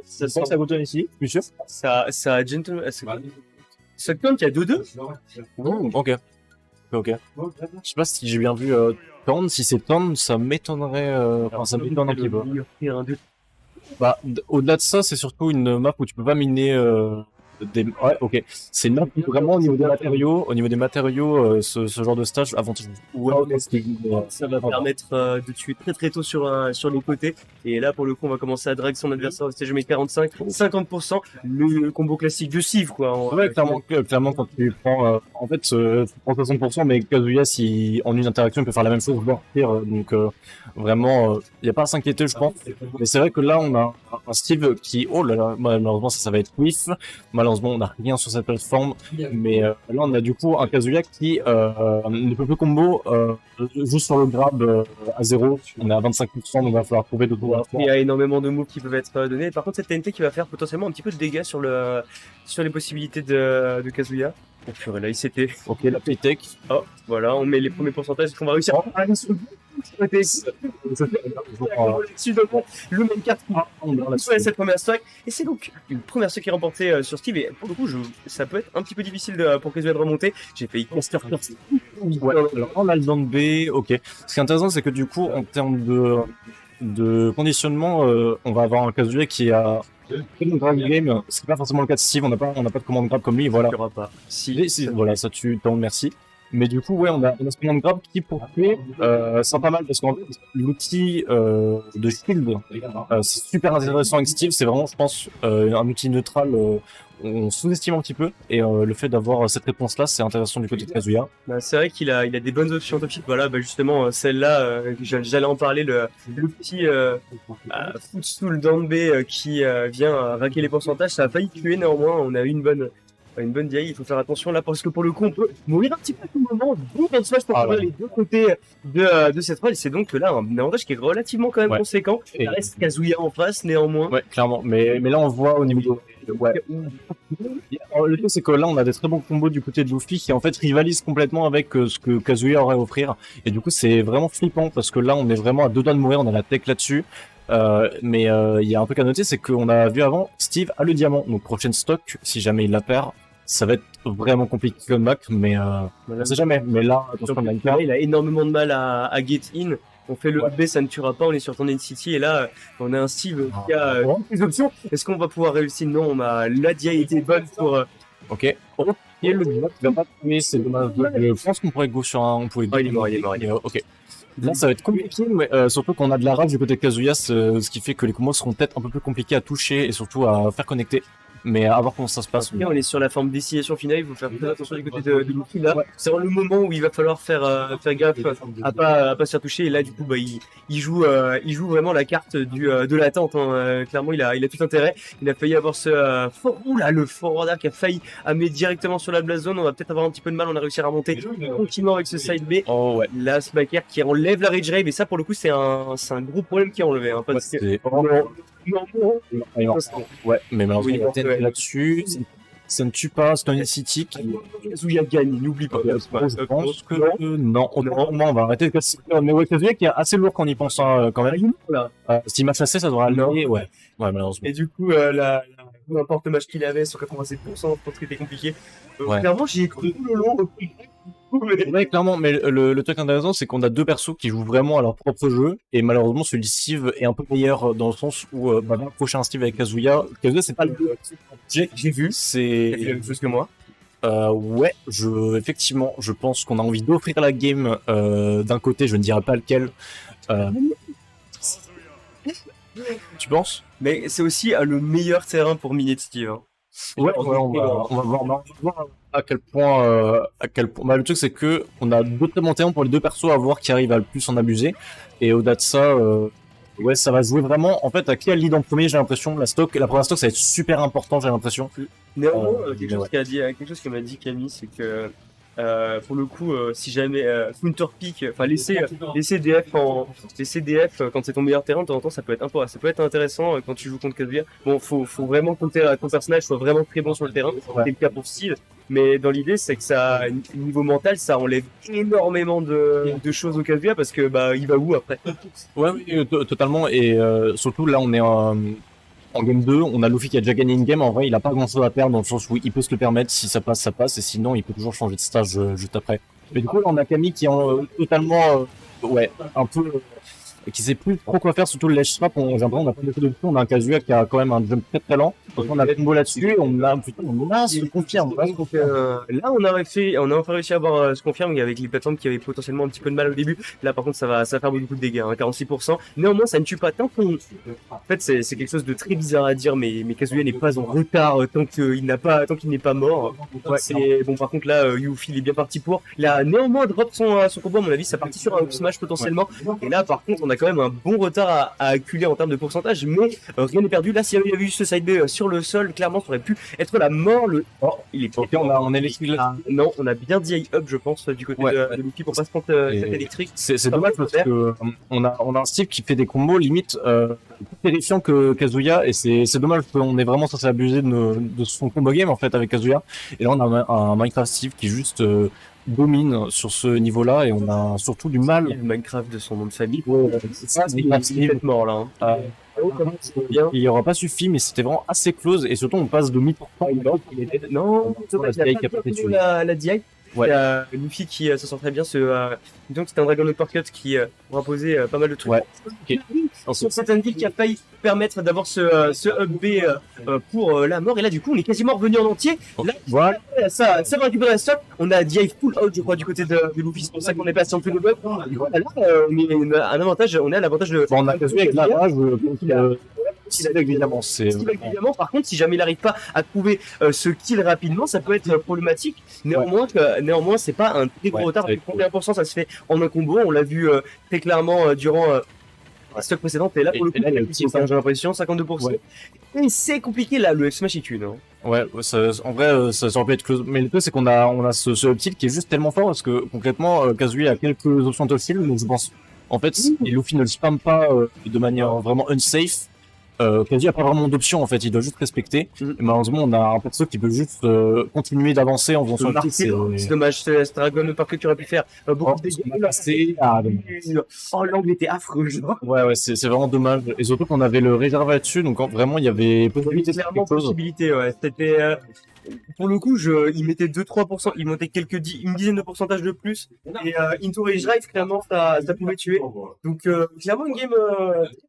Ça sent ça coûte ici, je suis sûr. Ça Gentleman. Ça compte, il y a 2-2. Ok. Ok. Je sais pas si j'ai bien vu Torn. Si c'est Torn, ça m'étonnerait. Enfin, ça m'étonne un petit peu. Bah, au-delà de ça, c'est surtout une map où tu peux pas miner des. Ouais, ok. C'est une map où vraiment au niveau des matériaux, ce genre de stage avantageux. Ouais, ça va permettre de tuer très très tôt sur les côtés. Et là, pour le coup, on va commencer à drag son adversaire au stage 45, 50%. Le combo classique de Civ, quoi. Ouais, clairement, quand tu prends, en fait, tu prends 60%, mais Kazuya, si en une interaction, il peut faire la même chose, voire pire. Donc, vraiment, il n'y a pas à s'inquiéter, je pense. Mais c'est vrai que là, on a un Steve qui, oh là là, malheureusement, ça va être whiff. Malheureusement, on n'a rien sur cette plateforme. Mais là, on a du coup un Kazuya qui ne peut plus combo juste sur le grab à 0. On est à 25%, donc il va falloir trouver d'autres. Il y a énormément de moves qui peuvent être donnés. Par contre, cette TNT qui va faire potentiellement un petit peu de dégâts sur les possibilités de Kazuya. Oh purée, là, il s'était. Ok, la playtech. Oh, voilà, on met les premiers pourcentages. Est-ce qu'on va réussir à aller sur le le même 4 cette première strike. Et c'est donc une première strike qui est remportée sur Steve. Et pour le coup, ça peut être un petit peu difficile pour Kazuya de remonter. J'ai failli caster first. Ouais, alors on a le zone B, ok. Ce qui est intéressant, c'est que du coup, en termes de conditionnement, on va avoir un Kazuya qui a une grab game, ce qui n'est pas forcément le cas de Steve, on n'a pas de commande grab comme lui, voilà. Si, voilà, ça tu t'en remercies. Mais du coup, ouais, on a ce commande grab qui, pour tuer, c'est pas mal parce qu'en fait, l'outil de shield, c'est super intéressant avec Steve, c'est vraiment, je pense, un outil neutral. On sous-estime un petit peu, et le fait d'avoir cette réponse-là, c'est intéressant du côté de Kazuya. Bah, c'est vrai qu'il a des bonnes options top shit. Voilà, bah, justement, celle-là, j'allais en parler, le petit Footstool Danbe qui vient raquer les pourcentages. Ça a failli tuer néanmoins. On a eu une bonne DI. Il faut faire attention là parce que pour le coup, on peut mourir un petit peu à tout moment. D'où dans smash pour couvrir les deux côtés de cette rôle. C'est donc là un avantage qui est relativement quand même conséquent. Il reste Kazuya en face néanmoins. Ouais, clairement. Mais là, on voit au niveau de. Ouais. Le truc, c'est que là, on a des très bons combos du côté de Luffy qui en fait rivalisent complètement avec ce que Kazuya aurait à offrir. Et du coup, c'est vraiment flippant parce que là, on est vraiment à deux doigts de mourir. On a la tech là-dessus. Mais il y a un truc à noter, c'est qu'on a vu avant, Steve a le diamant. Donc prochaine stock, si jamais il la perd, ça va être vraiment compliqué comme Mac, mais on sait jamais. Mais là, attention, il a énormément de mal à get in. On fait le B, ça ne tuera pas, on est sur Tandem City, et là, on a un Steve qui a des options. Est-ce qu'on va pouvoir réussir? Non, la DI était bonne pour... Ok. Et le bloc va pas tuer, c'est dommage. Je pense qu'on pourrait go sur un... il est mort. Ok. Là, ça va être compliqué, mais surtout qu'on a de la rage du côté de Kazuya, ce qui fait que les combos seront peut-être un peu plus compliqués à toucher et surtout à faire connecter. Mais à voir comment ça se passe. On est sur la forme destination finale, il faut faire très attention du côté de Luffy là. C'est vraiment le moment où il va falloir faire gaffe à pas se faire toucher. Et là du coup il joue vraiment la carte de l'attente. Clairement il a tout intérêt. Il a failli avoir le forwarder qui a failli amener directement sur la blast zone. On va peut-être avoir un petit peu de mal. On a réussi à remonter tranquillement avec ce side B. Là Smacker qui enlève la rage rave et ça pour le coup c'est un gros problème qui est enlevé. Parce que ouais, mais malheureusement, là-dessus, ça ne tue pas Stone City qui Kazuya gagne, n'oublie pas. Je pense que non, on va arrêter de casser. Mais ouais, Kazuya qui est assez lourd quand on y pense quand même. S'il m'a chassé, ça devrait aller. Ouais, malheureusement. Et du coup, peu importe le match qu'il avait, sur 87%, je pense que c'était compliqué. Clairement, j'y ai cru tout le long. Ouais, clairement, mais le truc intéressant, c'est qu'on a deux persos qui jouent vraiment à leur propre jeu, et malheureusement, celui de Steve est un peu meilleur dans le sens où va approcher un Steve avec Kazuya. Kazuya, c'est pas le j'ai vu, c'est la même chose que moi. Ouais, effectivement, je pense qu'on a envie d'offrir la game d'un côté, je ne dirais pas lequel. Tu penses? Mais c'est aussi le meilleur terrain pour miner de Steve. Hein. Ouais, on va voir à quel point. Bah, le truc, c'est que on a deux très bons terrains pour les deux persos à voir qui arrivent à le plus en abuser. Et au-delà de ça, ouais, ça va jouer vraiment. En fait, à qui a le lead en premier, j'ai l'impression. La première stock, ça va être super important, j'ai l'impression. Néanmoins, quelque chose que m'a dit Camille, c'est que pour le coup, si jamais counter pick, enfin laisser DF quand c'est ton meilleur terrain, de temps en temps, ça peut être intéressant quand tu joues contre Kazuya. Bon, faut vraiment compter à ton personnage soit vraiment très bon sur le terrain. C'est le cas pour Steve. Mais dans l'idée, c'est que ça, niveau mental, ça enlève énormément de choses au Kazuya parce que il va où après? Ouais, oui, totalement. Et surtout là, on est en game 2, on a Luffy qui a déjà gagné une game. En vrai, il a pas grand chose à perdre dans le sens où il peut se le permettre. Si ça passe, ça passe. Et sinon, il peut toujours changer de stage juste après. Mais du coup, là, on a Camille qui est totalement, ouais, un peu, qui sait plus trop quoi faire, surtout le ledge trap. J'ai l'impression qu'on a pas de dessus. On a un Kazuya qui a quand même un jump très très lent. Donc, on a le combo là-dessus. On a se confirme. Donc, là, on a enfin réussi à avoir ce confirme avec les plateformes qui avaient potentiellement un petit peu de mal au début. Là, par contre, ça va faire beaucoup de dégâts, hein, 46%. Néanmoins, ça ne tue pas tant qu'on. En fait, c'est quelque chose de très bizarre à dire, mais Kazuya n'est pas en retard tant qu'il n'est pas mort. Ouais, c'est bon. Par contre, là, Yuffie, il est bien parti pour. Il a néanmoins drop son combo. À mon avis, ça partit sur un up smash potentiellement. Et là, par contre, on a quand même un bon retard à acculer en termes de pourcentage, mais rien n'est perdu. Là, s'il y avait eu ce side B sur le sol, clairement, ça aurait pu être la mort. Il est Ok, on électrique là. Non, on a bien dit up, je pense, du côté de Luffy pour pas se prendre cette électrique. C'est dommage parce que on a un Steve qui fait des combos limite plus terrifiants que Kazuya, et c'est dommage qu'on est vraiment censé abuser de son combo game en fait avec Kazuya. Et là, on a un Minecraft Steve qui juste domine sur ce niveau-là, et on a surtout du mal. Le Minecraft de son nom de famille. C'est ça, Il est mort là. Hein. Il n'y aura pas suffi, mais c'était vraiment assez close, et surtout on passe de mi-temps. Non, il a pas la DI. Ouais. Il y a Luffy qui se sent très bien. Donc c'est un Dragon Uppercut qui pourra poser pas mal de trucs. Ouais. Okay. Sur cette anvil qui a failli permettre d'avoir ce up B pour la mort. Et là, du coup, on est quasiment revenu en entier. Là, voilà. Ça va récupérer la stock. On a DI full out, je crois, du côté de Luffy. C'est pour ça qu'on est passé en plus de buff. Voilà, là, on a un avantage. On est à l'avantage de. Bon, on a Kazuya avec la rage. Évidemment, par contre, si jamais il n'arrive pas à trouver ce kill rapidement, ça peut être problématique. Néanmoins, c'est pas un très gros retard. 31%, ça se fait en un combo. On l'a vu très clairement durant la stock précédente. Et là, pour le coup, j'ai l'impression 52%. Ouais. Et c'est compliqué là, le F-Smash est une. Hein. Ouais, en vrai, ça aurait pu être close. Mais le truc, c'est qu'on a ce up-tilt qui est juste tellement fort parce que concrètement, Kazuya a quelques options de shield, donc je pense. En fait, si Luffy ne le spamme pas de manière vraiment unsafe, Kazuya a pas vraiment d'option en fait, il doit juste respecter. Et malheureusement, on a un perso qui peut juste continuer d'avancer en faisant son kill. C'est dommage, c'est Dragon Park que tu aurais pu faire beaucoup de dégâts. Oh, l'angle était affreux, genre. Ouais, c'est vraiment dommage. Et surtout qu'on avait le réserve là-dessus, donc vraiment, il y avait possibilité, ouais. C'était. Pour le coup, il mettait 2-3%, il montait une dizaine de pourcentage de plus. Et Into Rage Drive, clairement, ça pouvait tuer. Donc, clairement, une game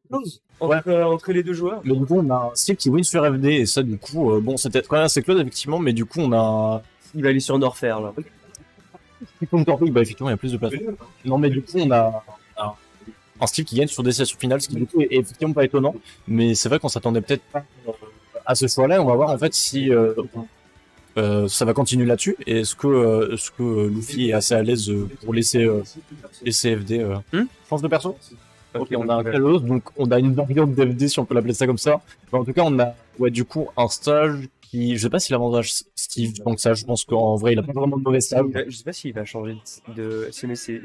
close entre les deux joueurs. Mais du coup, on a un Steve qui win sur FD, et ça, du coup, bon, c'était quand même assez close, effectivement, mais du coup, on a. Il va aller sur Norfair, là. Bah, effectivement, il y a plus de place. Non, mais du coup, on a un Steve qui gagne sur des sessions finales, ce qui, du coup, est effectivement pas étonnant. Mais c'est vrai qu'on s'attendait peut-être pas à ce choix-là. On va voir, en fait, si. Ça va continuer là-dessus. Et est-ce que Luffy est assez à l'aise pour laisser FD chance de perso? Ok, on a un Kalos, donc on a une variante d'FD si on peut l'appeler ça comme ça. Mais en tout cas, on a du coup un stage qui, je sais pas si l'avantage Steve, donc ça, je pense qu'en vrai, il a pas vraiment de mauvais stage. Je sais pas s'il va changer de.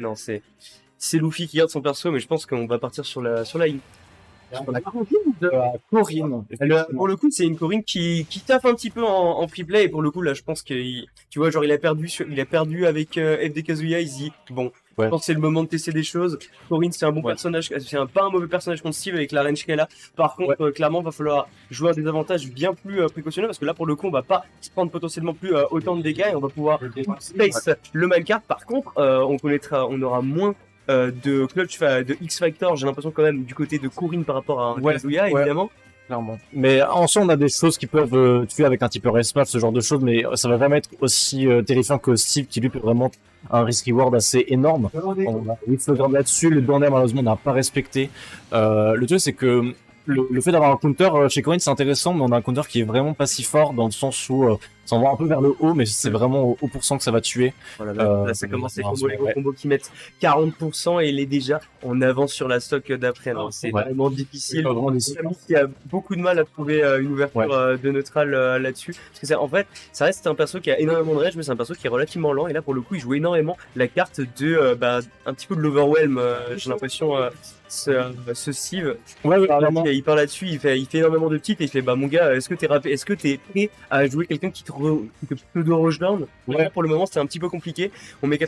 Non, c'est Luffy qui garde son perso, mais je pense qu'on va partir sur la ligne. La Corine. Pour le coup, c'est une Corine qui taffe un petit peu en free play, et pour le coup, là, je pense qu'il, tu vois, genre, il a perdu avec FD Kazuya, il se dit, bon, je pense que c'est le moment de tester des choses. Corine, c'est un bon personnage, c'est pas un mauvais personnage contre Steve avec la range qu'elle a. Par contre, clairement, va falloir jouer à des avantages bien plus précautionneux, parce que là, pour le coup, on va pas se prendre potentiellement plus autant de dégâts, et on va pouvoir space le minecart. Par contre, on aura moins de clutch, de X-Factor, j'ai l'impression quand même du côté de Corine par rapport à Kazuya, évidemment. Clairement. Mais en soi, on a des choses qui peuvent tuer avec un type resmap, ce genre de choses, mais ça va jamais être aussi terrifiant que Steve, qui lui peut vraiment un risk reward assez énorme. On a Whiffleguard là-dessus, le Burner malheureusement n'a pas respecté. Le truc, c'est que le fait d'avoir un counter chez Corine, c'est intéressant, mais on a un counter qui est vraiment pas si fort, dans le sens où ça envoie un peu vers le haut, mais c'est vraiment au % que ça va tuer. Voilà, là, ça commence les gros combos qui mettent 40%, et il est déjà en avance sur la stock d'après. C'est vraiment difficile. Il a beaucoup de mal à trouver une ouverture de neutral là-dessus. Parce que en fait, ça reste un perso qui a énormément de rage, mais c'est un perso qui est relativement lent. Et là, pour le coup, il joue énormément la carte de un petit peu de l'overwhelm. J'ai l'impression ce Steve. Il part là-dessus, il fait énormément de petites, et il fait, bah mon gars, est-ce que t'es prêt à jouer quelqu'un qui te pseudo rushdown? Pour le moment, c'est un petit peu compliqué. On met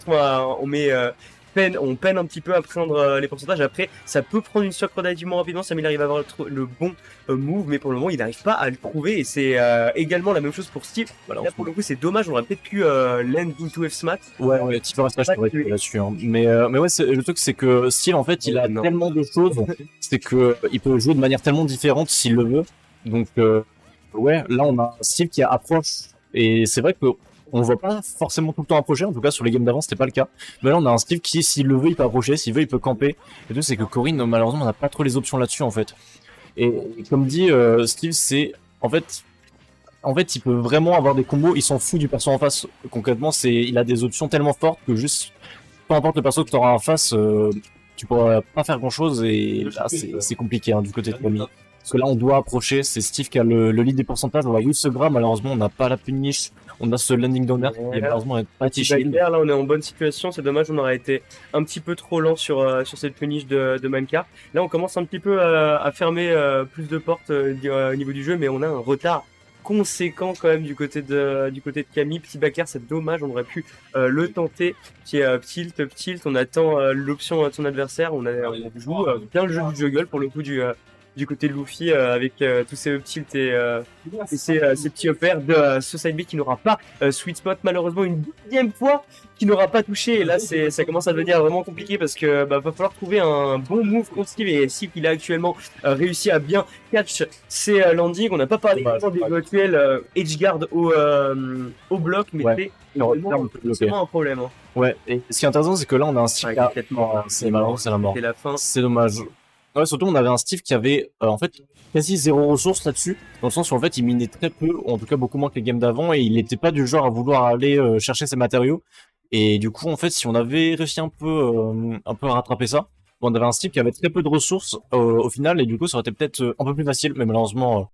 on peine un petit peu à prendre les pourcentages. Après, ça peut prendre une stock relativement rapidement. Sam, il arrive à avoir le bon move, mais pour le moment, il n'arrive pas à le trouver. Et c'est également la même chose pour Steve. Voilà, Là, pour le coup, c'est dommage. On aurait peut-être pu land into F-Smat. ouais, tu peux rester là-dessus. Hein. Mais ouais, le truc, c'est que Steve, en fait, il a tellement de choses. C'est que il peut jouer de manière tellement différente s'il le veut. Donc, ouais, là, on a Steve qui approche. Et c'est vrai que on le voit pas forcément tout le temps approcher. En tout cas, sur les games d'avant, c'était pas le cas. Mais là, on a un Steve qui, s'il le veut, il peut approcher. S'il veut, il peut camper. Et tout, c'est que Corinne, malheureusement, on n'a pas trop les options là-dessus, en fait. Et comme dit Steve, c'est en fait, il peut vraiment avoir des combos. Il s'en fout du perso en face. Concrètement, il a des options tellement fortes que juste, peu importe le perso que tu auras en face, tu pourras pas faire grand-chose. Et là, c'est compliqué hein, du côté de Camille. Parce que là, on doit approcher. C'est Steve qui a le lead des pourcentages. On va Will ce gras. Malheureusement, on n'a pas la punish. On a ce landing downer qui est malheureusement pas shield. Là, on est en bonne situation. C'est dommage, on aurait été un petit peu trop lent sur cette punish de Minecart. Là, on commence un petit peu à fermer plus de portes au niveau du jeu, mais on a un retard conséquent quand même du côté de Camille. Petit backer, c'est dommage, on aurait pu le tenter. Tilt, on attend l'option à son adversaire. On joue bien le jeu du juggle pour le coup du côté de Luffy avec tous ces up tilt et ces petits uppers de ce side B qui n'aura pas sweet spot malheureusement une deuxième fois qui n'aura pas touché et là ça commence à devenir vraiment compliqué parce que va falloir trouver un bon move contre Steve et Steve il a actuellement réussi à bien catch ses landings. On n'a pas parlé des virtuels edgeguard au bloc mais c'est vraiment un problème hein. Ouais, et ce qui est intéressant c'est que là on a un Steve c'est malheureux, c'est la mort, c'est la fin, c'est dommage. Ouais, surtout on avait un Steve qui avait en fait quasi zéro ressources là-dessus, dans le sens où en fait il minait très peu, ou en tout cas beaucoup moins que les games d'avant, et il n'était pas du genre à vouloir aller chercher ses matériaux. Et du coup en fait si on avait réussi un peu à rattraper ça, on avait un Steve qui avait très peu de ressources au final, et du coup ça aurait été peut-être un peu plus facile, mais malheureusement